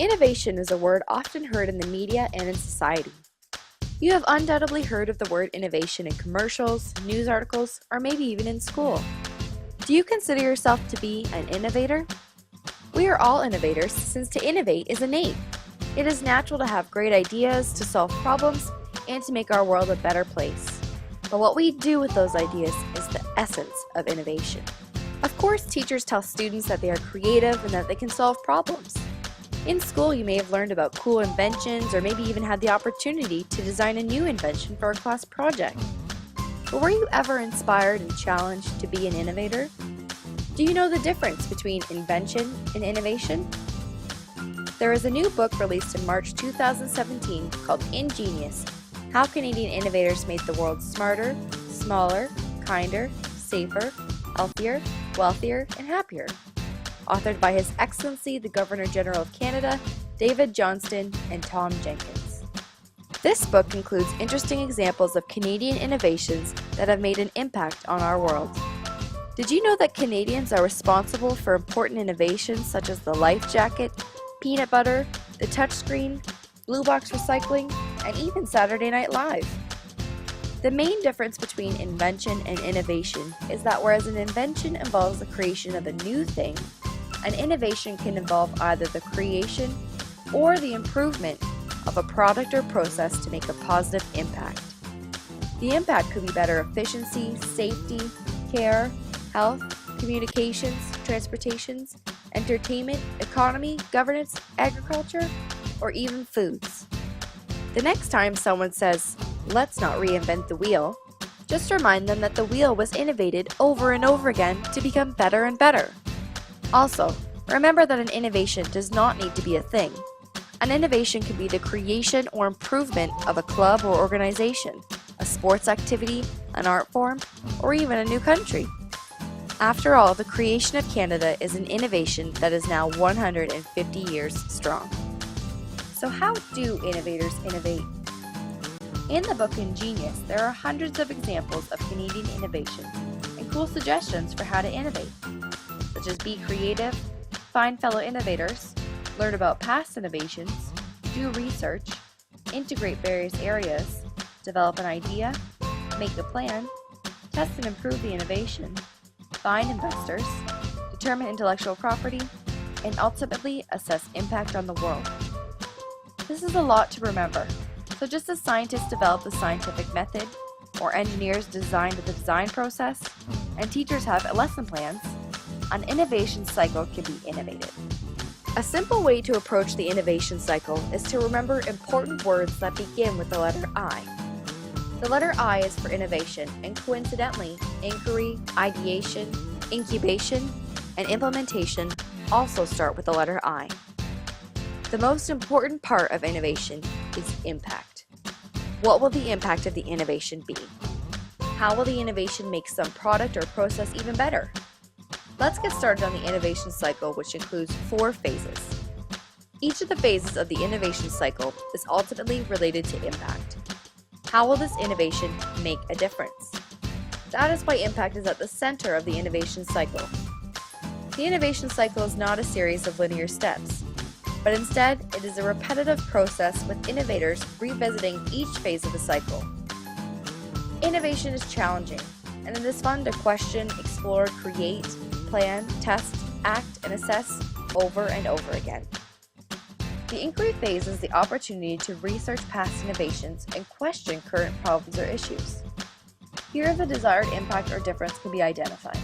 Innovation is a word often heard in the media and in society. You have undoubtedly heard of the word innovation in commercials, news articles, or maybe even in school. Do you consider yourself to be an innovator? We are all innovators since to innovate is innate. It is natural to have great ideas, to solve problems, and to make our world a better place. But what we do with those ideas is the essence of innovation. Of course, teachers tell students that they are creative and that they can solve problems. In school, you may have learned about cool inventions or maybe even had the opportunity to design a new invention for a class project. But were you ever inspired and challenged to be an innovator? Do you know the difference between invention and innovation? There is a new book released in March 2017 called Ingenious: How Canadian Innovators Made the World Smarter, Smaller, Kinder, Safer, Healthier, Wealthier, and Happier. Authored by His Excellency the Governor-General of Canada, David Johnston and Tom Jenkins. This book includes interesting examples of Canadian innovations that have made an impact on our world. Did you know that Canadians are responsible for important innovations such as the life jacket, peanut butter, the touchscreen, blue box recycling, and even Saturday Night Live? The main difference between invention and innovation is that whereas an invention involves the creation of a new thing, an innovation can involve either the creation or the improvement of a product or process to make a positive impact. The impact could be better efficiency, safety, care, health, communications, transportations, entertainment, economy, governance, agriculture, or even foods. The next time someone says, "Let's not reinvent the wheel," just remind them that the wheel was innovated over and over again to become better and better. Also, remember that an innovation does not need to be a thing. An innovation can be the creation or improvement of a club or organization, a sports activity, an art form, or even a new country. After all, the creation of Canada is an innovation that is now 150 years strong. So how do innovators innovate? In the book Ingenious, there are hundreds of examples of Canadian innovations and cool suggestions for how to innovate, such as be creative, find fellow innovators, learn about past innovations, do research, integrate various areas, develop an idea, make a plan, test and improve the innovation, find investors, determine intellectual property, and ultimately assess impact on the world. This is a lot to remember, so just as scientists develop the scientific method, or engineers design the design process, and teachers have lesson plans, an innovation cycle can be innovated. A simple way to approach the innovation cycle is to remember important words that begin with the letter I. The letter I is for innovation, and coincidentally, inquiry, ideation, incubation, and implementation also start with the letter I. The most important part of innovation is impact. What will the impact of the innovation be? How will the innovation make some product or process even better? Let's get started on the innovation cycle, which includes 4 phases. Each of the phases of the innovation cycle is ultimately related to impact. How will this innovation make a difference? That is why impact is at the center of the innovation cycle. The innovation cycle is not a series of linear steps, but instead it is a repetitive process with innovators revisiting each phase of the cycle. Innovation is challenging, and it is fun to question, explore, create, plan, test, act, and assess over and over again. The inquiry phase is the opportunity to research past innovations and question current problems or issues. Here, the desired impact or difference can be identified.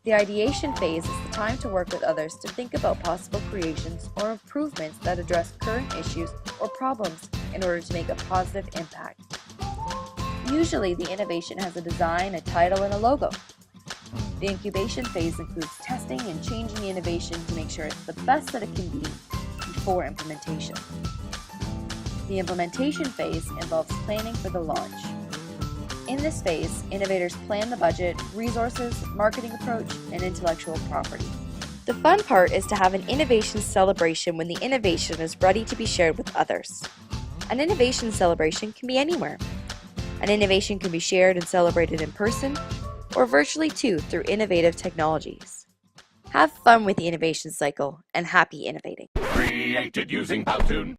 The ideation phase is the time to work with others to think about possible creations or improvements that address current issues or problems in order to make a positive impact. Usually, the innovation has a design, a title, and a logo. The incubation phase includes testing and changing the innovation to make sure it's the best that it can be before implementation. The implementation phase involves planning for the launch. In this phase, innovators plan the budget, resources, marketing approach, and intellectual property. The fun part is to have an innovation celebration when the innovation is ready to be shared with others. An innovation celebration can be anywhere. An innovation can be shared and celebrated in person, or virtually too through innovative technologies. Have fun with the innovation cycle and happy innovating. Created using Powtoon.